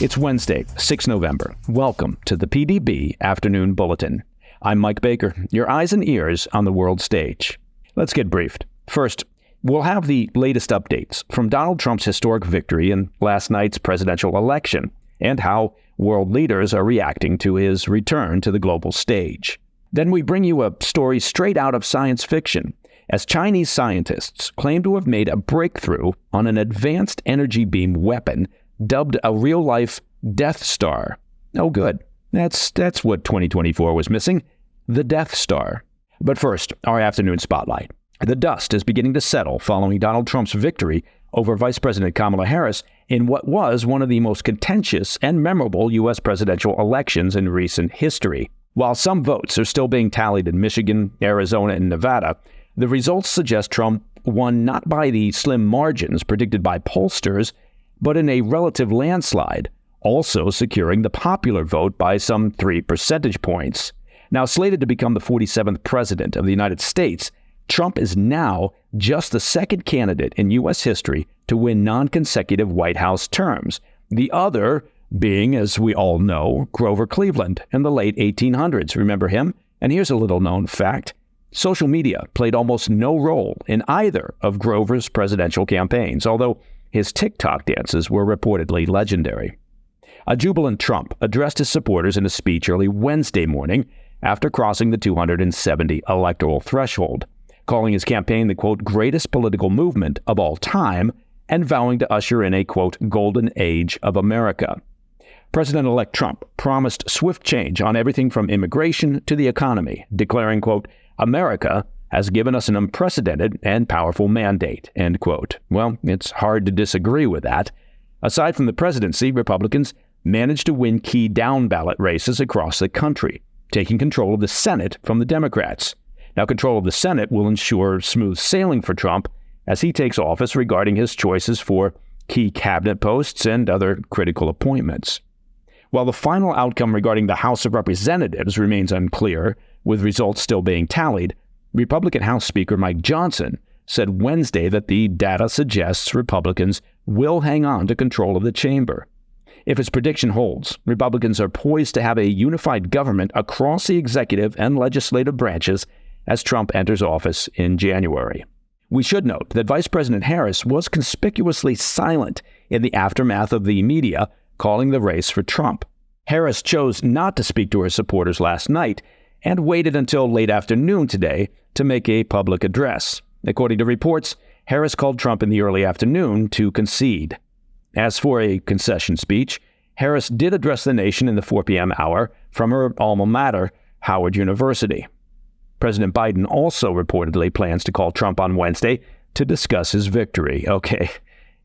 It's Wednesday, 6 November. Welcome to the PDB Afternoon Bulletin. I'm Mike Baker, your eyes and ears on the world stage. Let's get briefed. First, we'll have the latest updates from Donald Trump's historic victory in last night's presidential election and how world leaders are reacting to his return to the global stage. Then we bring you a story straight out of science fiction, as Chinese scientists claim to have made a breakthrough on an advanced energy beam weapon dubbed a real-life Death Star. Oh, good. That's what 2024 was missing, the Death Star. But first, our afternoon spotlight. The dust is beginning to settle following Donald Trump's victory over Vice President Kamala Harris in what was one of the most contentious and memorable U.S. presidential elections in recent history. While some votes are still being tallied in Michigan, Arizona, and Nevada, the results suggest Trump won not by the slim margins predicted by pollsters, but in a relative landslide, also securing the popular vote by some 3 percentage points. Now slated to become the 47th president of the United States, Trump is now just the second candidate in U.S. history to win non-consecutive White House terms, the other being, as we all know, Grover Cleveland in the late 1800s. Remember him? And here's a little-known fact. Social media played almost no role in either of Grover's presidential campaigns, although his TikTok dances were reportedly legendary. A jubilant Trump addressed his supporters in a speech early Wednesday morning after crossing the 270 electoral threshold, calling his campaign the, quote, greatest political movement of all time and vowing to usher in a, quote, golden age of America. President-elect Trump promised swift change on everything from immigration to the economy, declaring, quote, America has given us an unprecedented and powerful mandate, end quote. Well, it's hard to disagree with that. Aside from the presidency, Republicans managed to win key down-ballot races across the country, taking control of the Senate from the Democrats. Now, control of the Senate will ensure smooth sailing for Trump as he takes office regarding his choices for key cabinet posts and other critical appointments. While the final outcome regarding the House of Representatives remains unclear, with results still being tallied, Republican House Speaker Mike Johnson said Wednesday that the data suggests Republicans will hang on to control of the chamber. If his prediction holds, Republicans are poised to have a unified government across the executive and legislative branches as Trump enters office in January. We should note that Vice President Harris was conspicuously silent in the aftermath of the media calling the race for Trump. Harris chose not to speak to her supporters last night and waited until late afternoon today to make a public address. According to reports, Harris called Trump in the early afternoon to concede. As for a concession speech, Harris did address the nation in the 4 p.m. hour from her alma mater, Howard University. President Biden also reportedly plans to call Trump on Wednesday to discuss his victory. Okay,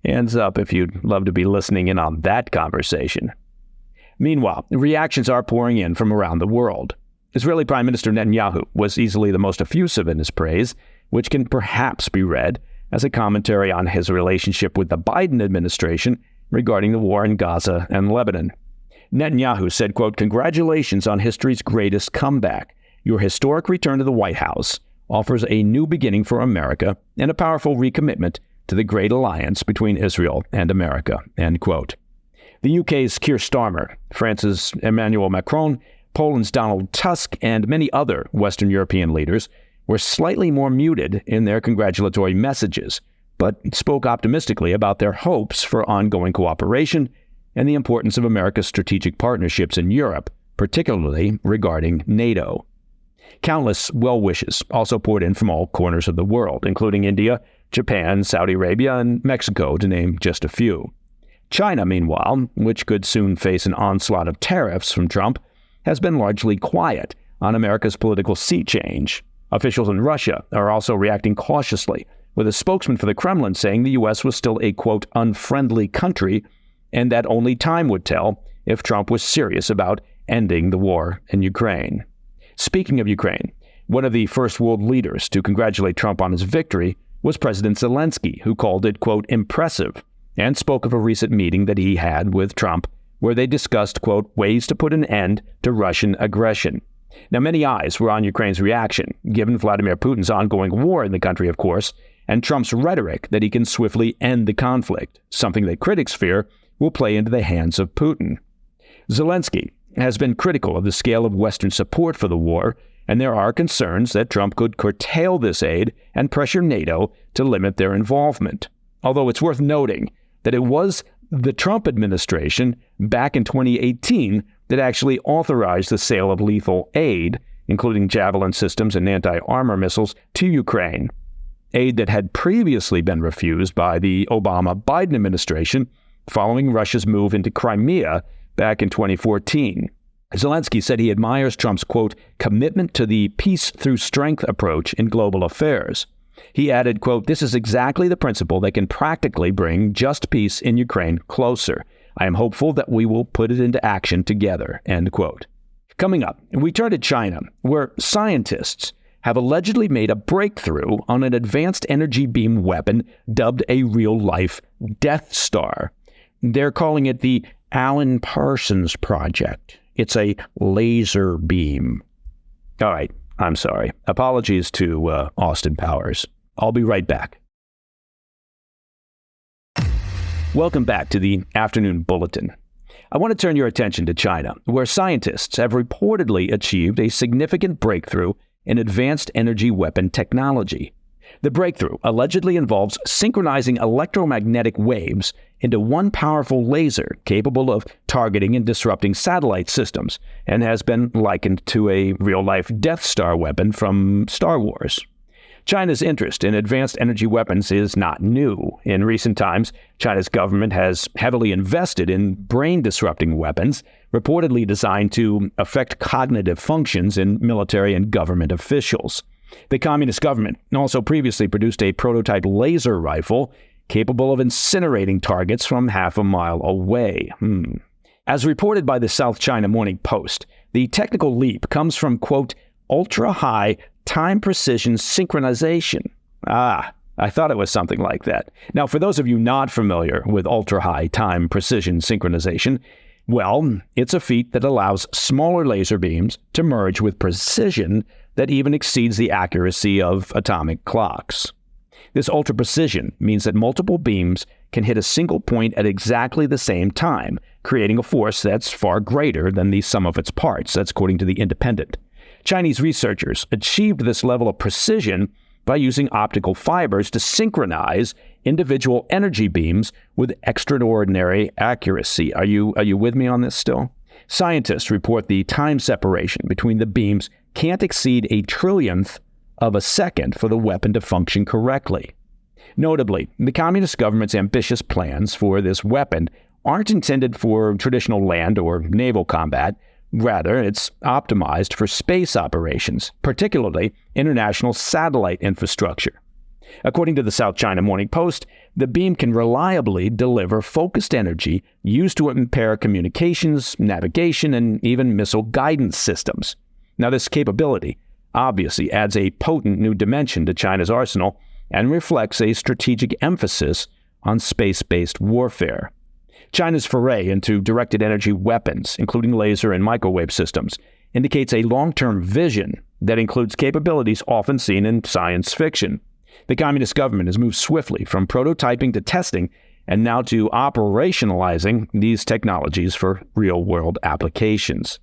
hands up if you'd love to be listening in on that conversation. Meanwhile, reactions are pouring in from around the world. Israeli Prime Minister Netanyahu was easily the most effusive in his praise, which can perhaps be read as a commentary on his relationship with the Biden administration regarding the war in Gaza and Lebanon. Netanyahu said, quote, congratulations on history's greatest comeback. Your historic return to the White House offers a new beginning for America and a powerful recommitment to the great alliance between Israel and America, end quote. The UK's Keir Starmer, France's Emmanuel Macron, Poland's Donald Tusk, and many other Western European leaders were slightly more muted in their congratulatory messages, but spoke optimistically about their hopes for ongoing cooperation and the importance of America's strategic partnerships in Europe, particularly regarding NATO. Countless well wishes also poured in from all corners of the world, including India, Japan, Saudi Arabia, and Mexico, to name just a few. China, meanwhile, which could soon face an onslaught of tariffs from Trump, has been largely quiet on America's political sea change. Officials in Russia are also reacting cautiously, with a spokesman for the Kremlin saying the U.S. was still a, quote, unfriendly country, and that only time would tell if Trump was serious about ending the war in Ukraine. Speaking of Ukraine, one of the first world leaders to congratulate Trump on his victory was President Zelensky, who called it, quote, impressive, and spoke of a recent meeting that he had with Trump where they discussed, quote, ways to put an end to Russian aggression. Now, many eyes were on Ukraine's reaction, given Vladimir Putin's ongoing war in the country, of course, and Trump's rhetoric that he can swiftly end the conflict, something that critics fear will play into the hands of Putin. Zelensky has been critical of the scale of Western support for the war, and there are concerns that Trump could curtail this aid and pressure NATO to limit their involvement. Although it's worth noting that it was the Trump administration back in 2018 that actually authorized the sale of lethal aid, including Javelin systems and anti-armor missiles, to Ukraine. Aid that had previously been refused by the Obama-Biden administration following Russia's move into Crimea back in 2014. Zelensky said he admires Trump's, quote, commitment to the peace through strength approach in global affairs. He added, quote, this is exactly the principle that can practically bring just peace in Ukraine closer. I am hopeful that we will put it into action together, end quote. Coming up, we turn to China, where scientists have allegedly made a breakthrough on an advanced energy beam weapon dubbed a real-life Death Star. They're calling it the Alan Parsons Project. It's a laser beam. All right, I'm sorry. Apologies to Austin Powers. I'll be right back. Welcome back to the Afternoon Bulletin. I want to turn your attention to China, where scientists have reportedly achieved a significant breakthrough in advanced energy weapon technology. The breakthrough allegedly involves synchronizing electromagnetic waves into one powerful laser capable of targeting and disrupting satellite systems, and has been likened to a real-life Death Star weapon from Star Wars. China's interest in advanced energy weapons is not new. In recent times, China's government has heavily invested in brain-disrupting weapons, reportedly designed to affect cognitive functions in military and government officials. The communist government also previously produced a prototype laser rifle capable of incinerating targets from half a mile away. As reported by the South China Morning Post, the technical leap comes from, quote, ultra-high time precision synchronization. I thought it was something like that. Now, for those of you not familiar with ultra-high time precision synchronization, well, it's a feat that allows smaller laser beams to merge with precision that even exceeds the accuracy of atomic clocks. This ultra-precision means that multiple beams can hit a single point at exactly the same time, creating a force that's far greater than the sum of its parts. That's according to The Independent. Chinese researchers achieved this level of precision by using optical fibers to synchronize individual energy beams with extraordinary accuracy. Are you with me on this still? Scientists report the time separation between the beams can't exceed a trillionth of a second for the weapon to function correctly. Notably, the communist government's ambitious plans for this weapon aren't intended for traditional land or naval combat. Rather, it's optimized for space operations, particularly international satellite infrastructure. According to the South China Morning Post, the beam can reliably deliver focused energy used to impair communications, navigation, and even missile guidance systems. Now, this capability obviously adds a potent new dimension to China's arsenal and reflects a strategic emphasis on space-based warfare. China's foray into directed energy weapons, including laser and microwave systems, indicates a long-term vision that includes capabilities often seen in science fiction. The communist government has moved swiftly from prototyping to testing and now to operationalizing these technologies for real-world applications.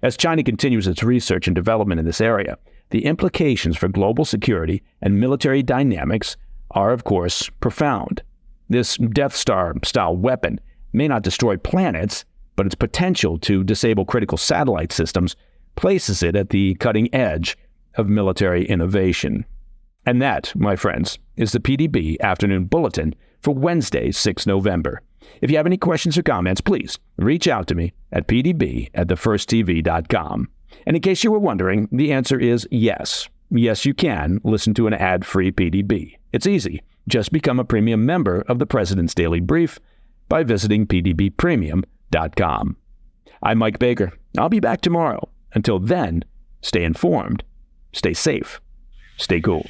As China continues its research and development in this area, the implications for global security and military dynamics are, of course, profound. This Death Star-style weapon may not destroy planets, but its potential to disable critical satellite systems places it at the cutting edge of military innovation. And that, my friends, is the PDB Afternoon Bulletin for Wednesday, 6 November. If you have any questions or comments, please reach out to me at pdb@thefirsttv.com. And in case you were wondering, the answer is yes. Yes, you can listen to an ad-free PDB. It's easy. Just become a premium member of the President's Daily Brief by visiting pdbpremium.com. I'm Mike Baker. I'll be back tomorrow. Until then, stay informed, stay safe, stay cool.